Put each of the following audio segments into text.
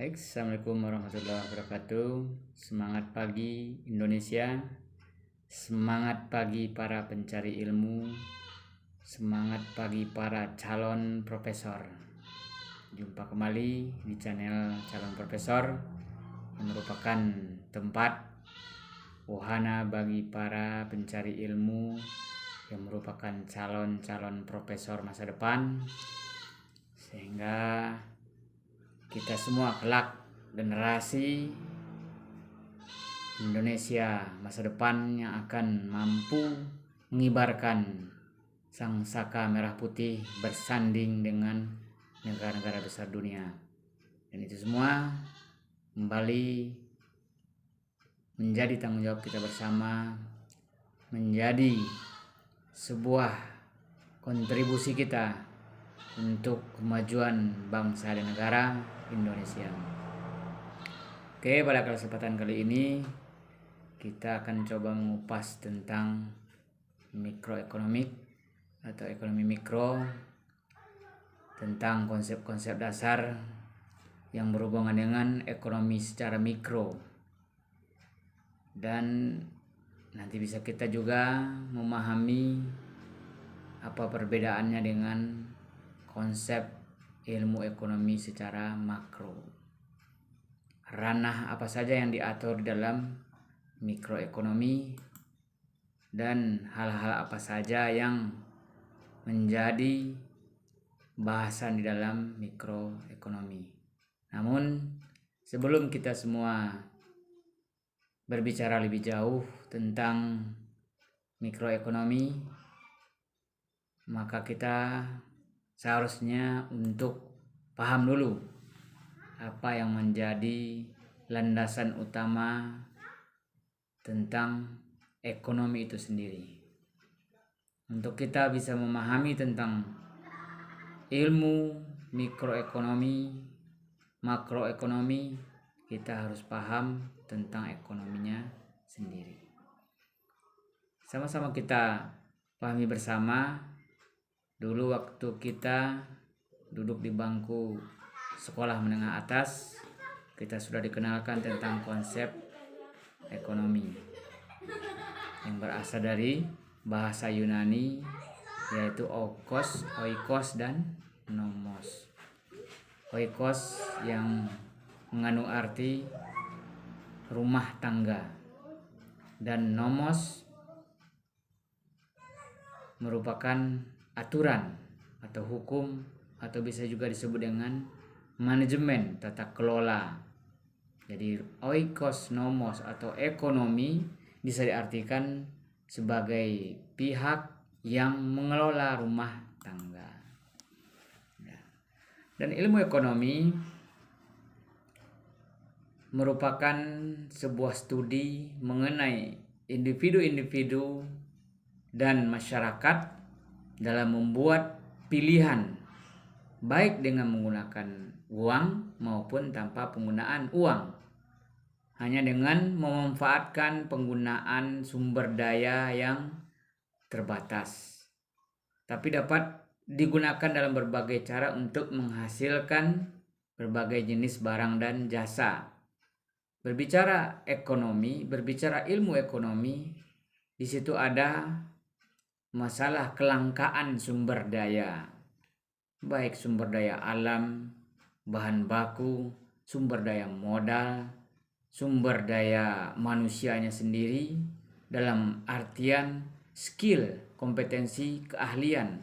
Baik, Assalamualaikum warahmatullahi wabarakatuh. Semangat pagi Indonesia, semangat pagi para pencari ilmu, semangat pagi para calon profesor. Jumpa kembali di channel Calon Profesor yang merupakan tempat wahana bagi para pencari ilmu yang merupakan calon-calon profesor masa depan, sehingga kita semua kelak generasi Indonesia masa depan yang akan mampu mengibarkan sang saka merah putih bersanding dengan negara-negara besar dunia. Dan itu semua kembali menjadi tanggung jawab kita bersama, menjadi sebuah kontribusi kita untuk kemajuan bangsa dan negara Indonesia. Oke, pada kesempatan kali ini kita akan coba mengupas tentang mikroekonomik atau ekonomi mikro, tentang konsep-konsep dasar yang berhubungan dengan ekonomi secara mikro. Dan nanti bisa kita juga memahami apa perbedaannya dengan konsep ilmu ekonomi secara makro. Ranah apa saja yang diatur di dalam mikroekonomi dan hal-hal apa saja yang menjadi bahasan di dalam mikroekonomi. Namun sebelum kita semua berbicara lebih jauh tentang mikroekonomi, maka kita seharusnya untuk paham dulu apa yang menjadi landasan utama tentang ekonomi itu sendiri. Untuk kita bisa memahami tentang ilmu mikroekonomi, makroekonomi, kita harus paham tentang ekonominya sendiri. Sama-sama kita pahami bersama. Dulu waktu kita duduk di bangku sekolah menengah atas, kita sudah dikenalkan tentang konsep ekonomi yang berasal dari bahasa Yunani, yaitu oikos dan nomos. Oikos yang mengandung arti rumah tangga, dan nomos merupakan aturan atau hukum, atau bisa juga disebut dengan manajemen tata kelola. Jadi oikos, nomos atau ekonomi bisa diartikan sebagai pihak yang mengelola rumah tangga. Dan ilmu ekonomi merupakan sebuah studi mengenai individu-individu dan masyarakat dalam membuat pilihan, baik dengan menggunakan uang maupun tanpa penggunaan uang, hanya dengan memanfaatkan penggunaan sumber daya yang terbatas, tapi dapat digunakan dalam berbagai cara untuk menghasilkan berbagai jenis barang dan jasa. Berbicara ekonomi, berbicara ilmu ekonomi, di situ ada masalah kelangkaan sumber daya, baik sumber daya alam, bahan baku, sumber daya modal, sumber daya manusianya sendiri dalam artian skill, kompetensi, keahlian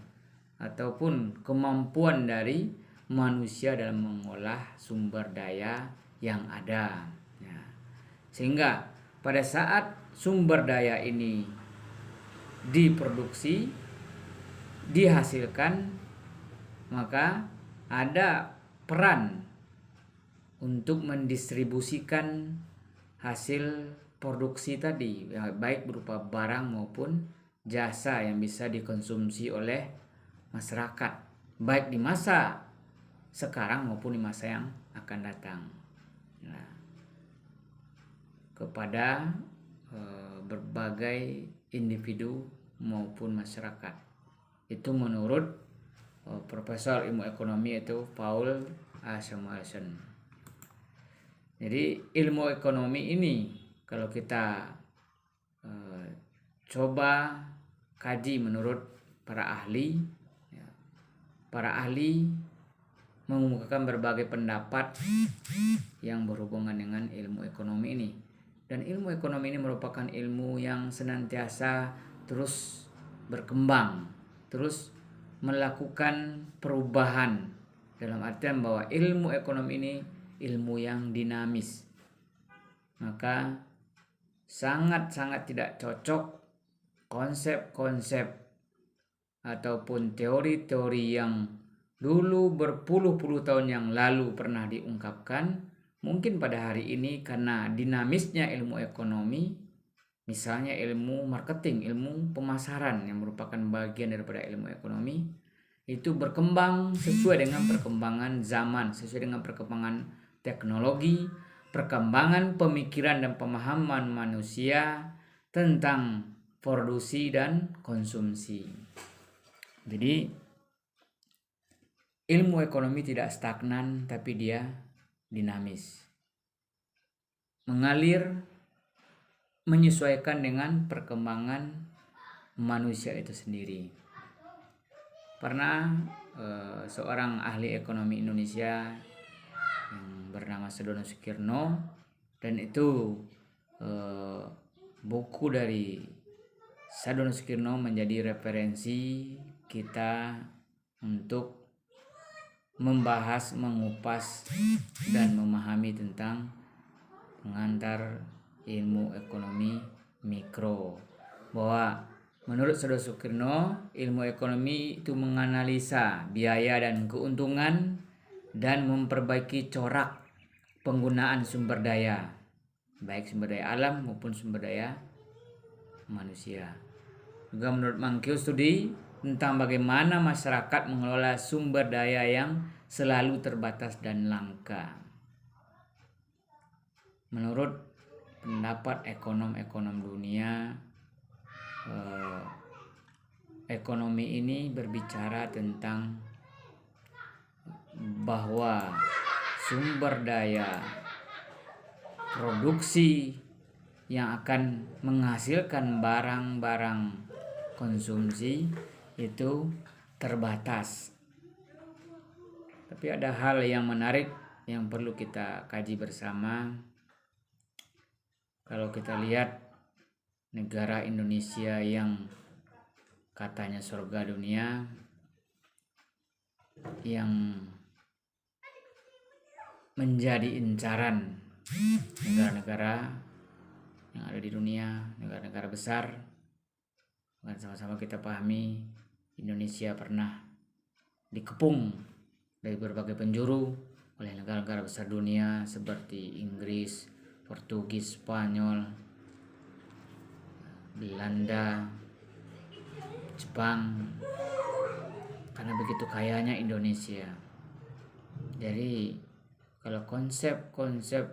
ataupun kemampuan dari manusia dalam mengolah sumber daya yang ada. Sehingga pada saat sumber daya ini diproduksi, dihasilkan, maka ada peran untuk mendistribusikan hasil produksi tadi, baik berupa barang maupun jasa yang bisa dikonsumsi oleh masyarakat, baik di masa sekarang maupun di masa yang akan datang. Kepada berbagai individu maupun masyarakat. Itu menurut Profesor Ilmu Ekonomi, yaitu Paul A. Samuelson. Jadi ilmu ekonomi ini kalau kita coba kaji menurut para ahli, para ahli mengemukakan berbagai pendapat yang berhubungan dengan ilmu ekonomi ini. Dan ilmu ekonomi ini merupakan ilmu yang senantiasa terus berkembang, terus melakukan perubahan, dalam artian bahwa ilmu ekonomi ini ilmu yang dinamis. Maka sangat-sangat tidak cocok konsep-konsep ataupun teori-teori yang dulu berpuluh-puluh tahun yang lalu pernah diungkapkan, mungkin pada hari ini karena dinamisnya ilmu ekonomi, misalnya ilmu marketing, ilmu pemasaran yang merupakan bagian daripada ilmu ekonomi, itu berkembang sesuai dengan perkembangan zaman, sesuai dengan perkembangan teknologi, perkembangan pemikiran dan pemahaman manusia tentang produksi dan konsumsi. Jadi ilmu ekonomi tidak stagnan, tapi dia dinamis, mengalir menyesuaikan dengan perkembangan manusia itu sendiri. Pernah seorang ahli ekonomi Indonesia yang bernama Sadono Sukirno, dan itu buku dari Sadono Sukirno menjadi referensi kita untuk membahas, mengupas, dan memahami tentang pengantar ilmu ekonomi mikro. Bahwa menurut Sadono Sukirno, ilmu ekonomi itu menganalisa biaya dan keuntungan dan memperbaiki corak penggunaan sumber daya, baik sumber daya alam maupun sumber daya manusia. Juga menurut Mangkyo studi tentang bagaimana masyarakat mengelola sumber daya yang selalu terbatas dan langka. Menurut pendapat ekonom-ekonom dunia, ekonomi ini berbicara tentang bahwa sumber daya produksi yang akan menghasilkan barang-barang konsumsi itu terbatas. Tapi ada hal yang menarik yang perlu kita kaji bersama. Kalau kita lihat negara Indonesia yang katanya surga dunia, yang menjadi incaran negara-negara yang ada di dunia, negara-negara besar. Dan sama-sama kita pahami Indonesia pernah dikepung dari berbagai penjuru oleh negara-negara besar dunia seperti Inggris, Portugis, Spanyol, Belanda, Jepang, karena begitu kayanya Indonesia. Jadi kalau konsep-konsep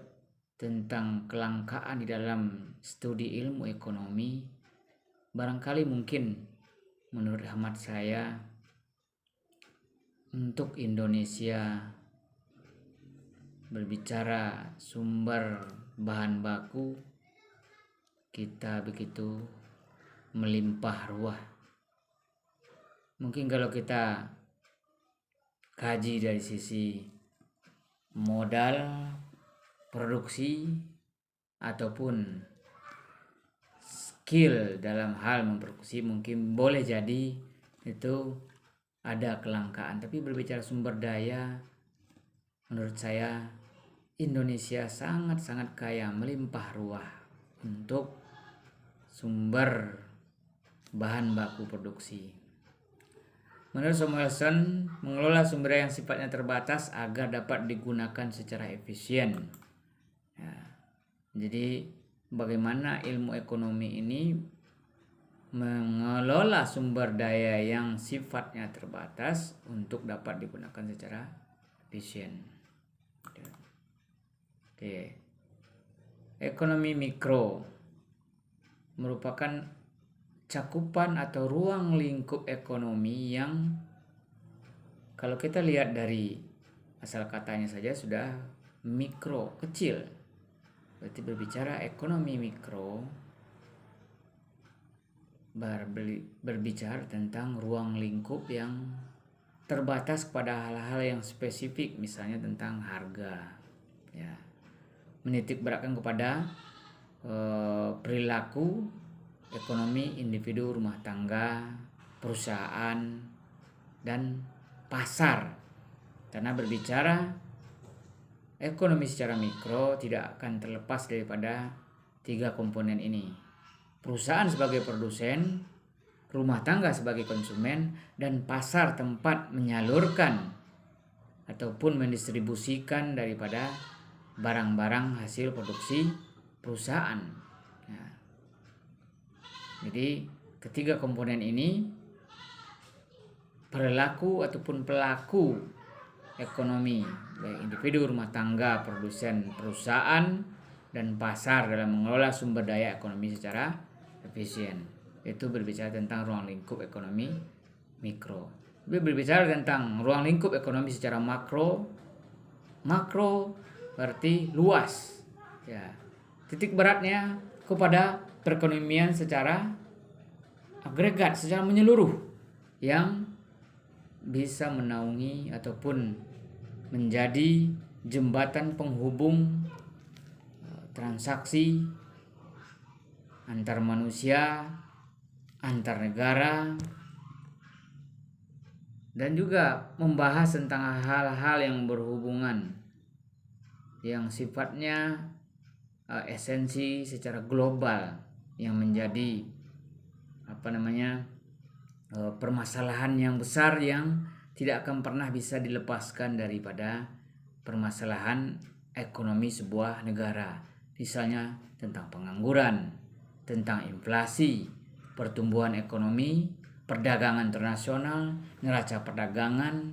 tentang kelangkaan di dalam studi ilmu ekonomi, barangkali mungkin menurut hemat saya untuk Indonesia berbicara sumber bahan baku, kita begitu melimpah ruah. Mungkin kalau kita kaji dari sisi modal produksi ataupun skill dalam hal memproduksi, mungkin boleh jadi itu ada kelangkaan. Tapi berbicara sumber daya, menurut saya Indonesia sangat-sangat kaya, melimpah ruah untuk sumber bahan baku produksi. Menurut Samuelson, mengelola sumber daya yang sifatnya terbatas agar dapat digunakan secara efisien. Ya, jadi bagaimana ilmu ekonomi ini mengelola sumber daya yang sifatnya terbatas untuk dapat digunakan secara efisien. Oke. Ekonomi mikro merupakan cakupan atau ruang lingkup ekonomi yang kalau kita lihat dari asal katanya saja sudah mikro, kecil. Berarti berbicara ekonomi mikro berbicara tentang ruang lingkup yang terbatas pada hal-hal yang spesifik, misalnya tentang harga, ya, menitik beratkan kepada perilaku ekonomi individu, rumah tangga, perusahaan, dan pasar. Karena berbicara ekonomi secara mikro tidak akan terlepas daripada 3 komponen ini. Perusahaan sebagai produsen, rumah tangga sebagai konsumen, dan pasar tempat menyalurkan ataupun mendistribusikan daripada barang-barang hasil produksi perusahaan. Nah, jadi ketiga komponen ini, perilaku ataupun pelaku ekonomi, baik individu, rumah tangga, produsen, perusahaan, dan pasar dalam mengelola sumber daya ekonomi secara efisien. Itu berbicara tentang ruang lingkup ekonomi mikro. Berbicara tentang ruang lingkup ekonomi secara makro. Makro berarti luas, ya. Titik beratnya kepada perekonomian secara agregat, secara menyeluruh, yang bisa menaungi ataupun menjadi jembatan penghubung transaksi antar manusia, antar negara, dan juga membahas tentang hal-hal yang berhubungan yang sifatnya esensi secara global, yang menjadi permasalahan yang besar yang tidak akan pernah bisa dilepaskan daripada permasalahan ekonomi sebuah negara. Misalnya tentang pengangguran, tentang inflasi, pertumbuhan ekonomi, perdagangan internasional, neraca perdagangan.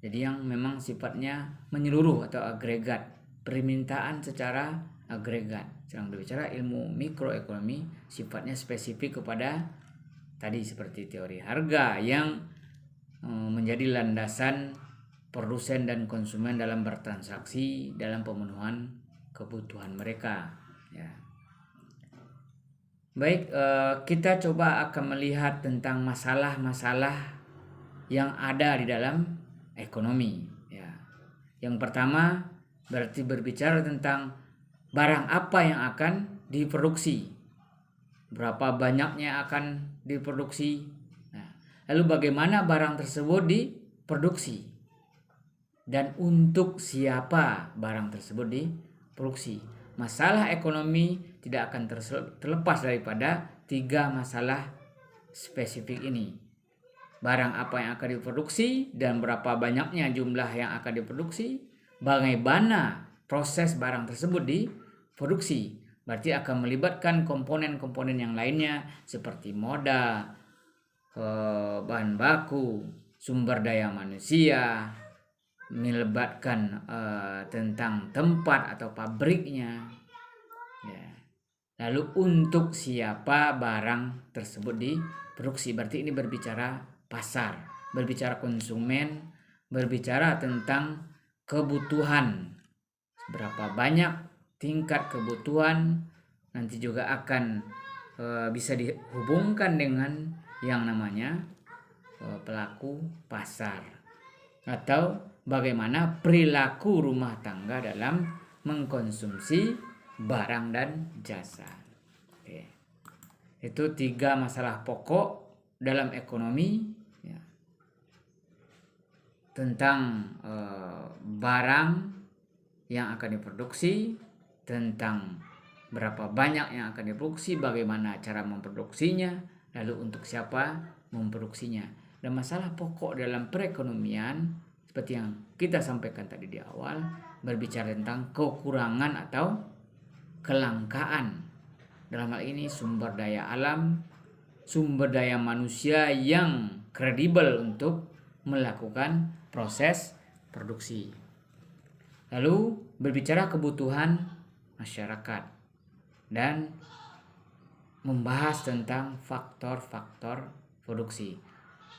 Jadi yang memang sifatnya menyeluruh atau agregat, permintaan secara agregat. Sedang berbicara ilmu mikroekonomi sifatnya spesifik kepada tadi seperti teori harga yang menjadi landasan produsen dan konsumen dalam bertransaksi dalam pemenuhan kebutuhan mereka, ya. Baik, kita coba akan melihat tentang masalah-masalah yang ada di dalam ekonomi, ya. Yang pertama berarti berbicara tentang barang apa yang akan diproduksi, berapa banyaknya akan diproduksi, nah, lalu bagaimana barang tersebut diproduksi, dan untuk siapa barang tersebut diproduksi. Masalah ekonomi tidak akan terlepas daripada 3 masalah spesifik ini. Barang apa yang akan diproduksi dan berapa banyaknya jumlah yang akan diproduksi, bagaimana proses barang tersebut diproduksi. Berarti akan melibatkan komponen-komponen yang lainnya seperti modal, bahan baku, sumber daya manusia, melibatkan tentang tempat atau pabriknya, ya. Lalu untuk siapa barang tersebut diproduksi, berarti ini berbicara pasar, berbicara konsumen, berbicara tentang kebutuhan, berapa banyak tingkat kebutuhan. Nanti juga akan bisa dihubungkan dengan yang namanya pelaku pasar, atau bagaimana perilaku rumah tangga dalam mengkonsumsi barang dan jasa. Oke. Itu 3 masalah pokok dalam ekonomi, ya. Tentang barang yang akan diproduksi, tentang berapa banyak yang akan diproduksi, bagaimana cara memproduksinya, lalu untuk siapa memproduksinya. Dan masalah pokok dalam perekonomian seperti yang kita sampaikan tadi di awal, berbicara tentang kekurangan atau kelangkaan. Dalam hal ini sumber daya alam, sumber daya manusia yang kredibel untuk melakukan proses produksi. Lalu berbicara kebutuhan masyarakat dan membahas tentang faktor-faktor produksi.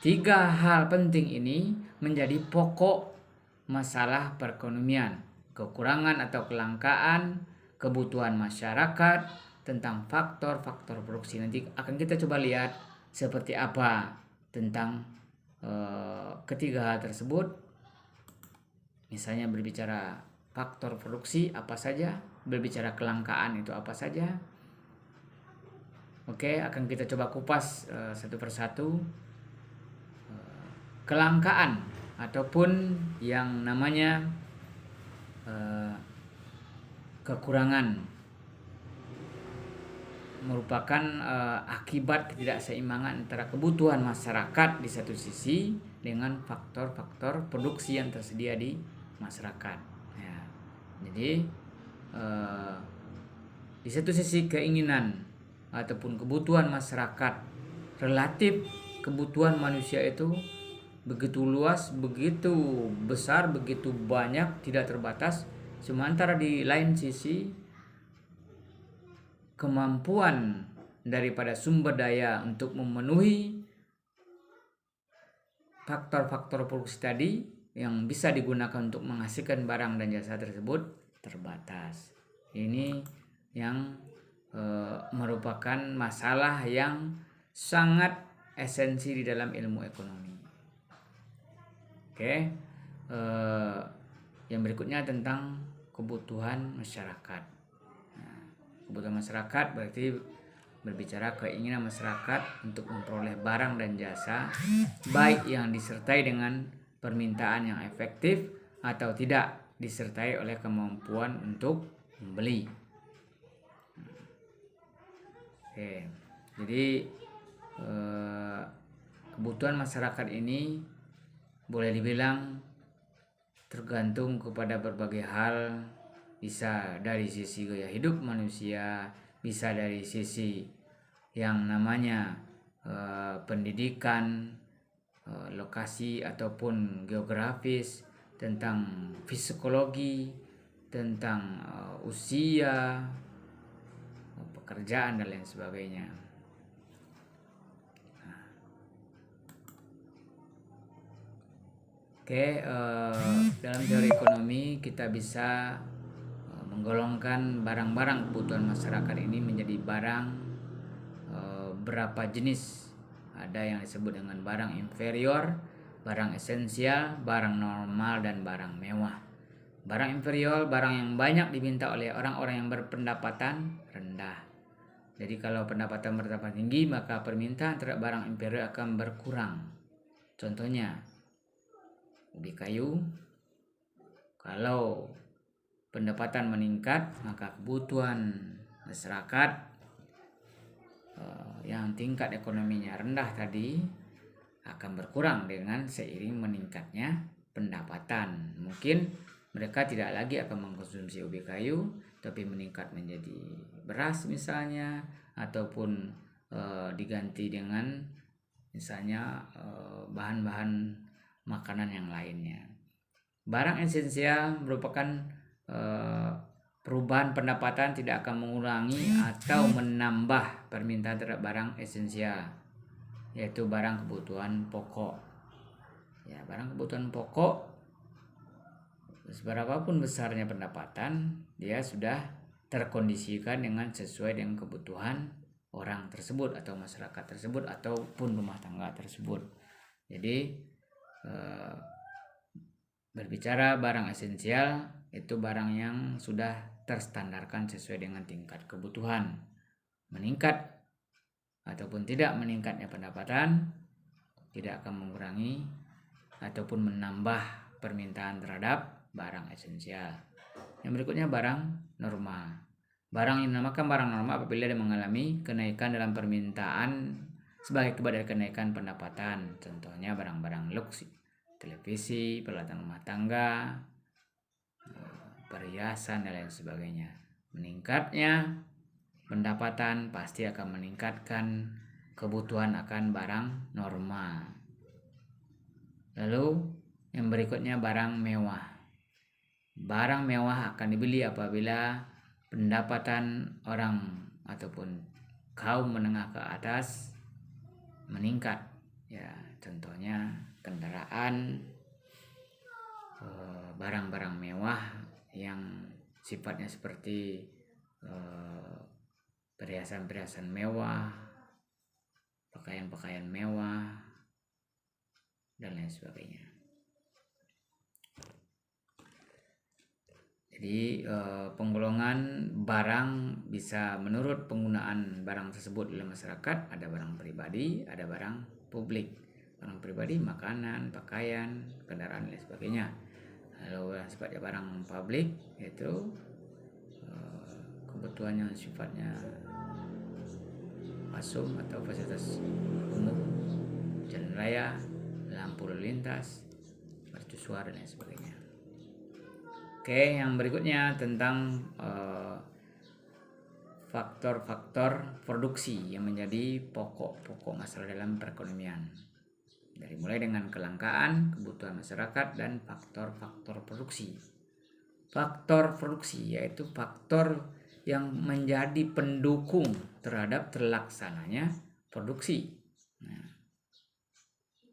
3 hal penting ini menjadi pokok masalah perekonomian. kekurangan atau kelangkaan kebutuhan masyarakat, tentang faktor-faktor produksi. Nanti akan kita coba lihat seperti apa tentang ketiga hal tersebut. Misalnya berbicara faktor produksi apa saja, berbicara kelangkaan itu apa saja. Oke, akan kita coba kupas satu persatu. Kelangkaan ataupun yang namanya kekurangan merupakan akibat ketidakseimbangan antara kebutuhan masyarakat di satu sisi dengan faktor-faktor produksi yang tersedia di masyarakat. Ya, jadi di satu sisi keinginan ataupun kebutuhan masyarakat relatif kebutuhan manusia itu begitu luas, begitu besar, begitu banyak, tidak terbatas. Sementara di lain sisi kemampuan daripada sumber daya untuk memenuhi faktor-faktor produksi tadi yang bisa digunakan untuk menghasilkan barang dan jasa tersebut terbatas. Ini yang merupakan masalah yang sangat esensi di dalam ilmu ekonomi. Oke, yang berikutnya tentang kebutuhan masyarakat. Nah, kebutuhan masyarakat berarti berbicara keinginan masyarakat untuk memperoleh barang dan jasa, baik yang disertai dengan permintaan yang efektif atau tidak disertai oleh kemampuan untuk membeli. Oke, jadi kebutuhan masyarakat ini boleh dibilang tergantung kepada berbagai hal, bisa dari sisi gaya hidup manusia, bisa dari sisi yang namanya pendidikan, lokasi ataupun geografis, tentang psikologi, tentang usia, pekerjaan dan lain sebagainya. Oke, dalam teori ekonomi kita bisa menggolongkan barang-barang kebutuhan masyarakat ini menjadi barang berapa jenis. Ada yang disebut dengan barang inferior, barang esensial, barang normal, dan barang mewah. Barang inferior, barang yang banyak diminta oleh orang-orang yang berpendapatan rendah. Jadi kalau pendapatan tinggi, maka permintaan terhadap barang inferior akan berkurang. Contohnya, ubi kayu. Kalau pendapatan meningkat, maka kebutuhan masyarakat yang tingkat ekonominya rendah tadi akan berkurang dengan seiring meningkatnya pendapatan. Mungkin mereka tidak lagi akan mengkonsumsi ubi kayu, tapi meningkat menjadi beras misalnya, ataupun diganti dengan misalnya bahan-bahan makanan yang lainnya. Barang esensial merupakan perubahan pendapatan tidak akan mengurangi atau menambah permintaan terhadap barang esensial, yaitu barang kebutuhan pokok. Ya, barang kebutuhan pokok, seberapapun besarnya pendapatan, dia sudah terkondisikan dengan sesuai dengan kebutuhan orang tersebut atau masyarakat tersebut ataupun rumah tangga tersebut. Jadi berbicara barang esensial itu barang yang sudah terstandarkan sesuai dengan tingkat kebutuhan. Meningkat ataupun tidak meningkatnya pendapatan tidak akan mengurangi ataupun menambah permintaan terhadap barang esensial. Yang berikutnya barang normal. Barang yang dinamakan barang normal apabila dia mengalami kenaikan dalam permintaan sebagai akibat dari kenaikan pendapatan. Contohnya barang-barang luks, televisi, peralatan rumah tangga, perhiasan dan lain sebagainya. Meningkatnya pendapatan pasti akan meningkatkan kebutuhan akan barang normal. Lalu yang berikutnya barang mewah. Barang mewah akan dibeli apabila pendapatan orang ataupun kaum menengah ke atas meningkat. Ya, contohnya kendaraan, barang-barang mewah yang sifatnya seperti perhiasan-perhiasan mewah, pakaian-pakaian mewah, dan lain sebagainya. Jadi penggolongan barang bisa menurut penggunaan barang tersebut dalam masyarakat, ada barang pribadi, ada barang publik. Barang pribadi makanan, pakaian, kendaraan, dan lain sebagainya. Kalau yang sifatnya barang publik itu kebutuhan yang sifatnya fasum atau fasilitas umum, jalan raya, lampu lalu lintas, mercusuar, dan lain sebagainya. Oke, yang berikutnya tentang faktor-faktor produksi yang menjadi pokok-pokok masalah dalam perekonomian. Dari mulai dengan kelangkaan, kebutuhan masyarakat, dan faktor-faktor produksi. Faktor produksi yaitu faktor yang menjadi pendukung terhadap terlaksananya produksi. Nah,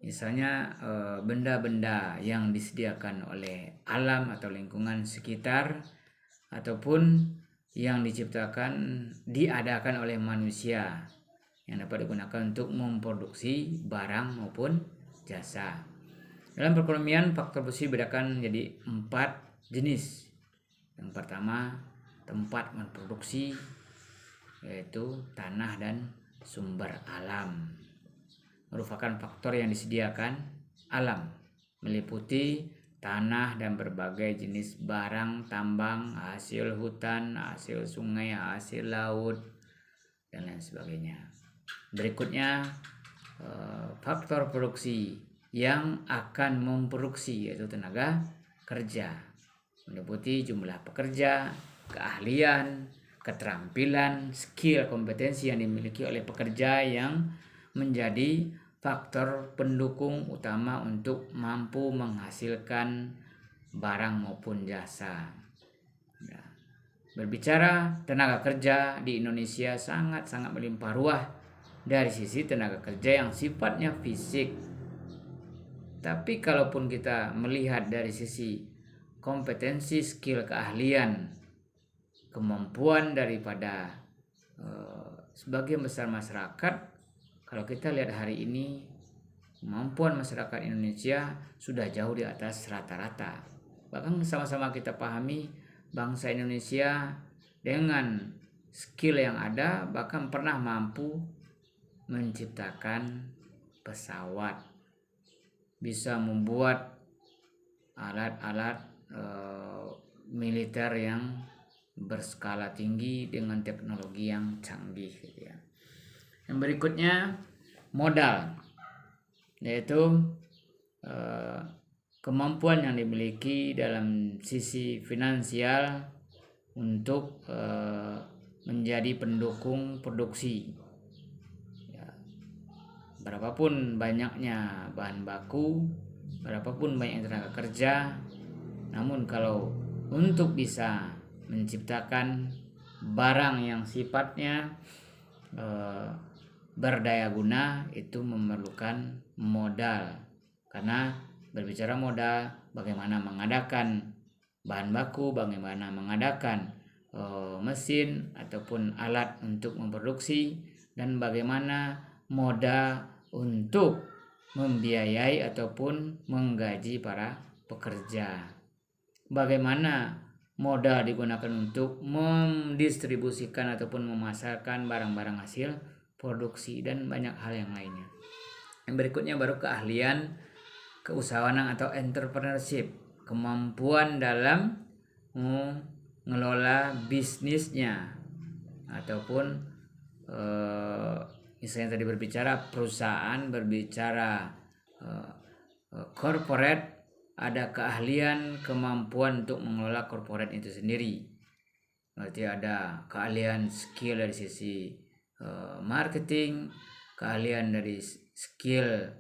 misalnya benda-benda yang disediakan oleh alam atau lingkungan sekitar ataupun yang diadakan oleh manusia yang dapat digunakan untuk memproduksi barang maupun jasa. Dalam perekonomian, faktor produksi dibedakan menjadi 4 jenis. Yang pertama, tempat memproduksi, yaitu tanah dan sumber alam. Merupakan faktor yang disediakan alam, meliputi tanah dan berbagai jenis barang tambang, hasil hutan, hasil sungai, hasil laut, dan lain sebagainya. Berikutnya faktor produksi yang akan memproduksi, yaitu tenaga kerja, meliputi jumlah pekerja, keahlian, keterampilan, skill, kompetensi yang dimiliki oleh pekerja yang menjadi faktor pendukung utama untuk mampu menghasilkan barang maupun jasa. Ya. Berbicara tenaga kerja di Indonesia sangat-sangat melimpah ruah dari sisi tenaga kerja yang sifatnya fisik. Tapi kalaupun kita melihat dari sisi kompetensi, skill, keahlian, kemampuan daripada sebagian besar masyarakat, kalau kita lihat hari ini, kemampuan masyarakat Indonesia sudah jauh di atas rata-rata. Bahkan sama-sama kita pahami, bangsa Indonesia dengan skill yang ada bahkan pernah mampu menciptakan pesawat, bisa membuat alat-alat militer yang berskala tinggi dengan teknologi yang canggih, gitu ya. Yang berikutnya modal, yaitu kemampuan yang dimiliki dalam sisi finansial untuk menjadi pendukung produksi. Ya, berapapun banyaknya bahan baku, berapapun banyak tenaga kerja, namun kalau untuk bisa menciptakan barang yang sifatnya berdaya guna, itu memerlukan modal. Karena berbicara modal, bagaimana mengadakan bahan baku, bagaimana mengadakan mesin ataupun alat untuk memproduksi, dan bagaimana modal untuk membiayai ataupun menggaji para pekerja. Bagaimana modal digunakan untuk mendistribusikan ataupun memasarkan barang-barang hasil produksi, dan banyak hal yang lainnya. Yang berikutnya baru keahlian keusahawanan atau entrepreneurship, kemampuan dalam mengelola bisnisnya ataupun misalnya tadi berbicara perusahaan, berbicara corporate, ada keahlian kemampuan untuk mengelola corporate itu sendiri. Berarti ada keahlian skill dari sisi marketing, keahlian dari skill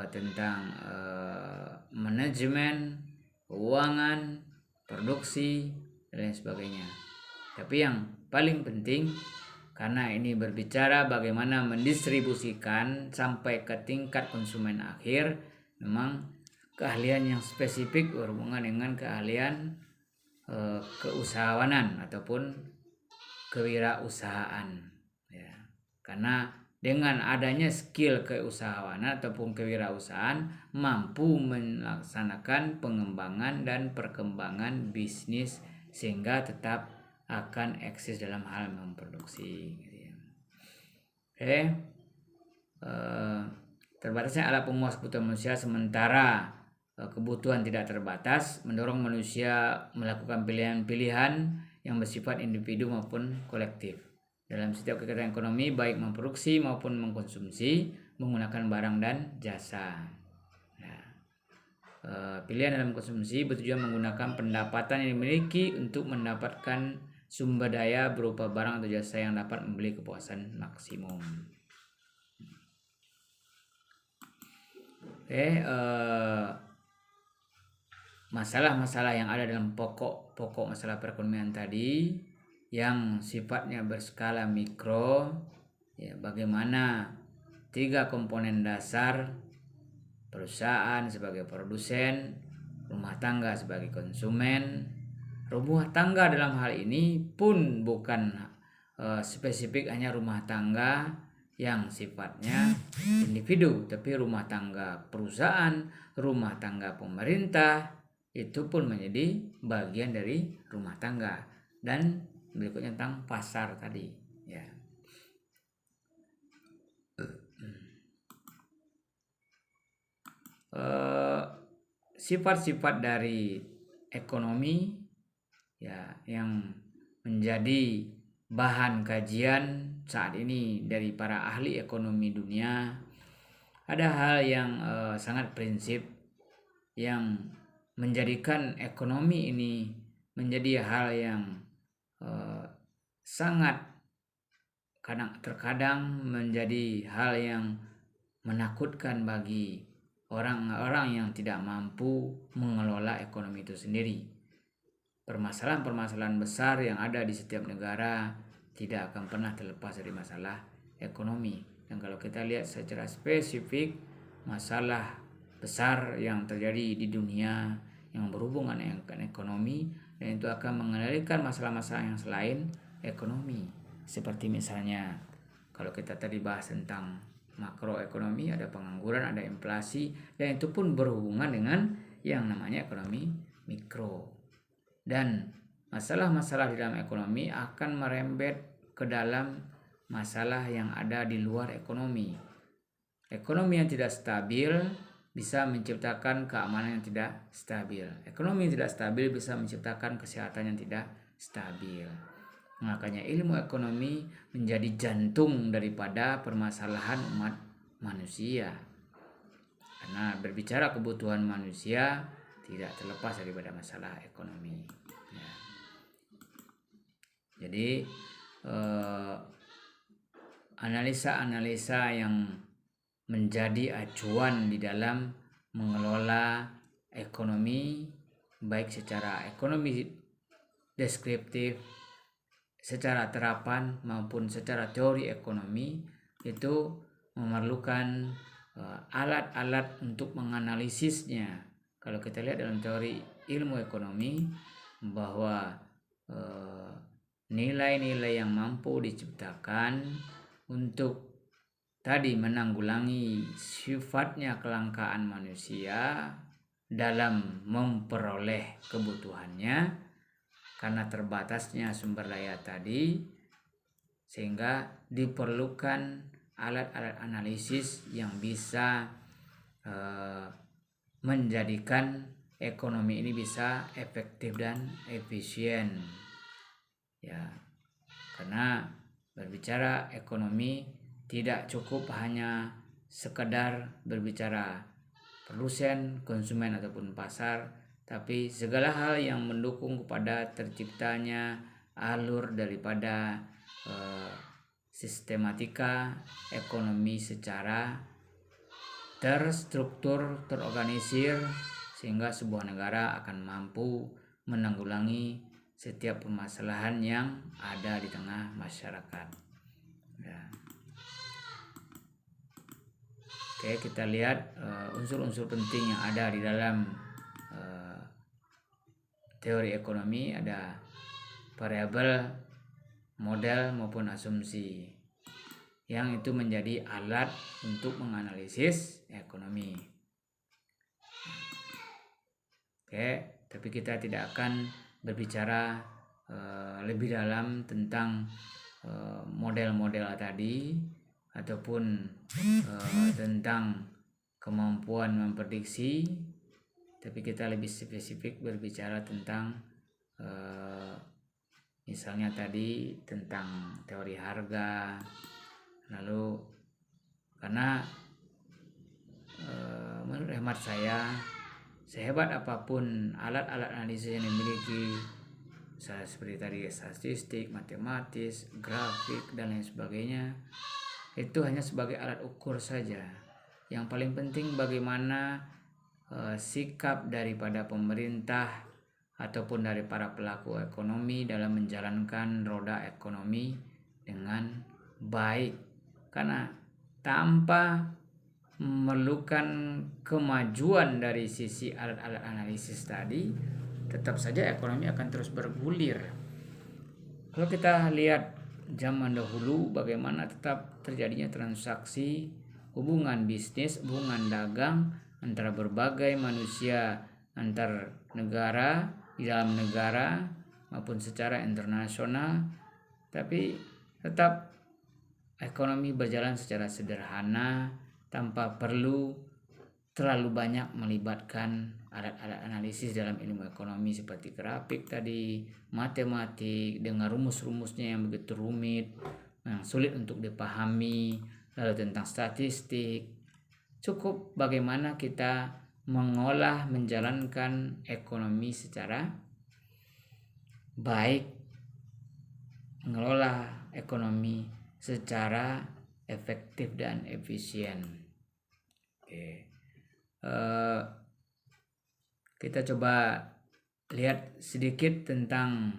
tentang manajemen, keuangan, produksi, dan lain sebagainya. Tapi yang paling penting, karena ini berbicara bagaimana mendistribusikan sampai ke tingkat konsumen akhir, memang keahlian yang spesifik berhubungan dengan keahlian keusahawanan ataupun kewirausahaan ya. Karena dengan adanya skill keusahawanan ataupun kewirausahaan mampu melaksanakan pengembangan dan perkembangan bisnis sehingga tetap akan eksis dalam hal memproduksi gitu ya. Oke. Terbatasnya alat pemuas kebutuhan manusia sementara kebutuhan tidak terbatas mendorong manusia melakukan pilihan-pilihan yang bersifat individu maupun kolektif dalam setiap kegiatan ekonomi, baik memproduksi maupun mengkonsumsi menggunakan barang dan jasa. Pilihan dalam konsumsi bertujuan menggunakan pendapatan yang dimiliki untuk mendapatkan sumber daya berupa barang atau jasa yang dapat membeli kepuasan maksimum. Masalah-masalah yang ada dalam pokok masalah perekonomian tadi yang sifatnya berskala mikro ya, bagaimana 3 komponen dasar: perusahaan sebagai produsen, rumah tangga sebagai konsumen. Rumah tangga dalam hal ini pun bukan spesifik hanya rumah tangga yang sifatnya individu, tapi rumah tangga perusahaan, rumah tangga pemerintah itu pun menjadi bagian dari rumah tangga. Dan berikutnya tentang pasar tadi ya. Sifat-sifat dari ekonomi ya yang menjadi bahan kajian saat ini dari para ahli ekonomi dunia. Ada hal yang sangat prinsip yang menjadikan ekonomi ini menjadi hal yang sangat terkadang menjadi hal yang menakutkan bagi orang-orang yang tidak mampu mengelola ekonomi itu sendiri. Permasalahan-permasalahan besar yang ada di setiap negara tidak akan pernah terlepas dari masalah ekonomi. Dan kalau kita lihat secara spesifik masalah besar yang terjadi di dunia yang berhubungan dengan ekonomi, dan itu akan mengendalikan masalah-masalah yang selain ekonomi. Seperti misalnya kalau kita tadi bahas tentang makroekonomi, ada pengangguran, ada inflasi, dan itu pun berhubungan dengan yang namanya ekonomi mikro. Dan masalah-masalah di dalam ekonomi akan merembet ke dalam masalah yang ada di luar ekonomi. Ekonomi yang tidak stabil bisa menciptakan keamanan yang tidak stabil. Ekonomi yang tidak stabil bisa menciptakan kesehatan yang tidak stabil. Makanya ilmu ekonomi menjadi jantung daripada permasalahan umat manusia. Karena berbicara kebutuhan manusia tidak terlepas daripada masalah ekonomi. Ya. Jadi analisa-analisa yang menjadi acuan di dalam mengelola ekonomi, baik secara ekonomi deskriptif, secara terapan maupun secara teori ekonomi, itu memerlukan alat-alat untuk menganalisisnya. Kalau kita lihat dalam teori ilmu ekonomi bahwa nilai-nilai yang mampu diciptakan untuk tadi menanggulangi sifatnya kelangkaan manusia dalam memperoleh kebutuhannya karena terbatasnya sumber daya tadi, sehingga diperlukan alat-alat analisis yang bisa menjadikan ekonomi ini bisa efektif dan efisien ya. Karena berbicara ekonomi tidak cukup hanya sekedar berbicara produsen, konsumen ataupun pasar, tapi segala hal yang mendukung kepada terciptanya alur daripada sistematika ekonomi secara terstruktur, terorganisir, sehingga sebuah negara akan mampu menanggulangi setiap permasalahan yang ada di tengah masyarakat. Ya. Oke, kita lihat unsur-unsur penting yang ada di dalam teori ekonomi ada variabel, model maupun asumsi yang itu menjadi alat untuk menganalisis ekonomi. Oke, tapi kita tidak akan berbicara lebih dalam tentang model-model tadi ataupun tentang kemampuan memprediksi, tapi kita lebih spesifik berbicara tentang misalnya tadi tentang teori harga. Lalu karena menurut hemat saya, sehebat apapun alat-alat analisis yang dimiliki, seperti tadi statistik, matematis, grafik dan lain sebagainya, itu hanya sebagai alat ukur saja. Yang paling penting bagaimana sikap daripada pemerintah ataupun dari para pelaku ekonomi dalam menjalankan roda ekonomi dengan baik. Karena tanpa memerlukan kemajuan dari sisi alat-alat analisis tadi, tetap saja ekonomi akan terus bergulir. Kalau kita lihat zaman dahulu bagaimana tetap terjadinya transaksi, hubungan bisnis, hubungan dagang antara berbagai manusia, antar negara, di dalam negara maupun secara internasional, tapi tetap ekonomi berjalan secara sederhana tanpa perlu terlalu banyak melibatkan alat-alat analisis dalam ilmu ekonomi seperti grafik tadi, matematik dengan rumus-rumusnya yang begitu rumit, yang sulit untuk dipahami, lalu tentang statistik. Cukup bagaimana kita mengolah, menjalankan ekonomi secara baik, mengelola ekonomi secara efektif dan efisien. Oke. Kita coba lihat sedikit tentang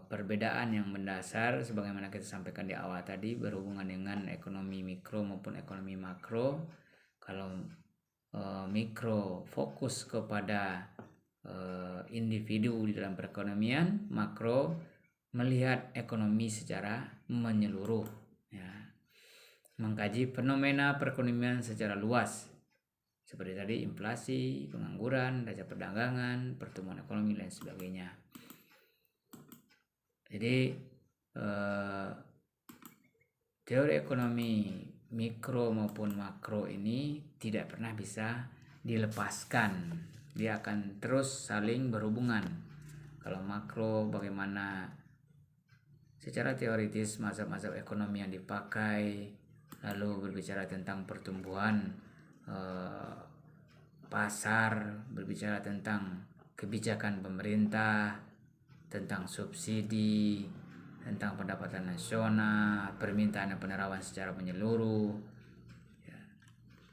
perbedaan yang mendasar sebagaimana kita sampaikan di awal tadi berhubungan dengan ekonomi mikro maupun ekonomi makro. Kalau mikro fokus kepada individu di dalam perekonomian, makro melihat ekonomi secara menyeluruh, ya. Mengkaji fenomena perekonomian secara luas seperti tadi inflasi, pengangguran, neraca perdagangan, pertumbuhan ekonomi dan sebagainya. Jadi teori ekonomi mikro maupun makro ini tidak pernah bisa dilepaskan. Dia akan terus saling berhubungan. Kalau makro bagaimana secara teoritis mazhab-mazhab ekonomi yang dipakai, lalu berbicara tentang pertumbuhan pasar, berbicara tentang kebijakan pemerintah, tentang subsidi, tentang pendapatan nasional, permintaan dan penerawan secara menyeluruh, ya.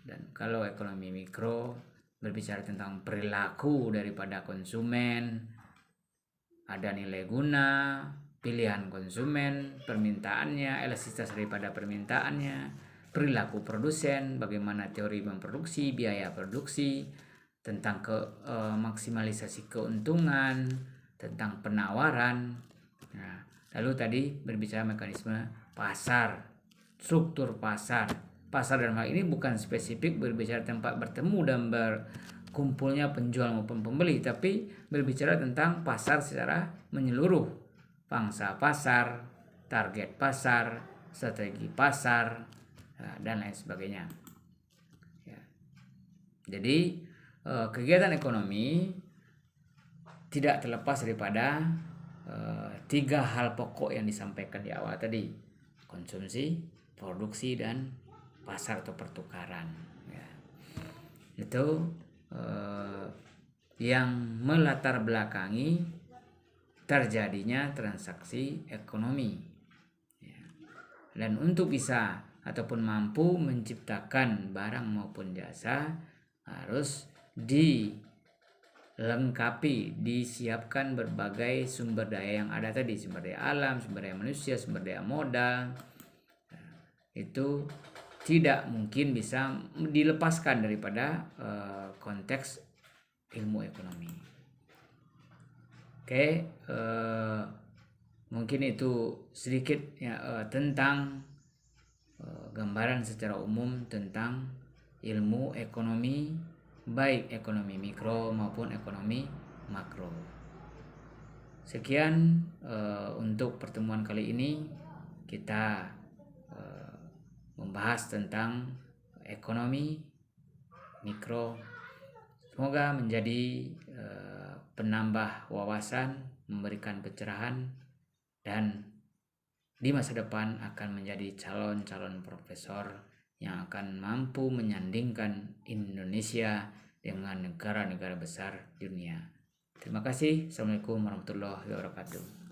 Dan kalau ekonomi mikro berbicara tentang perilaku daripada konsumen, ada nilai guna, pilihan konsumen, permintaannya, elastisitas daripada permintaannya, perilaku produsen, bagaimana teori memproduksi, biaya produksi, tentang maksimalisasi keuntungan, tentang penawaran. Nah, lalu tadi berbicara mekanisme pasar, struktur pasar. Pasar dalam hal ini bukan spesifik berbicara tempat bertemu dan berkumpulnya penjual maupun pembeli, tapi berbicara tentang pasar secara menyeluruh. Pangsa pasar, target pasar, strategi pasar, dan lain sebagainya. Ya. Jadi kegiatan ekonomi tidak terlepas daripada 3 hal pokok yang disampaikan di awal tadi: konsumsi, produksi, dan pasar atau pertukaran. Ya. Itu yang melatar belakangi terjadinya transaksi ekonomi. Ya. Dan untuk bisa ataupun mampu menciptakan barang maupun jasa harus dilengkapi, disiapkan berbagai sumber daya yang ada tadi, sumber daya alam, sumber daya manusia, sumber daya modal. Itu tidak mungkin bisa dilepaskan daripada konteks ilmu ekonomi. Oke, mungkin itu sedikit ya tentang gambaran secara umum tentang ilmu ekonomi, baik ekonomi mikro maupun ekonomi makro. Sekian untuk pertemuan kali ini, kita membahas tentang ekonomi mikro. Semoga menjadi penambah wawasan, memberikan pencerahan, dan di masa depan akan menjadi calon-calon profesor yang akan mampu menyandingkan Indonesia dengan negara-negara besar di dunia. Terima kasih. Assalamualaikum warahmatullahi wabarakatuh.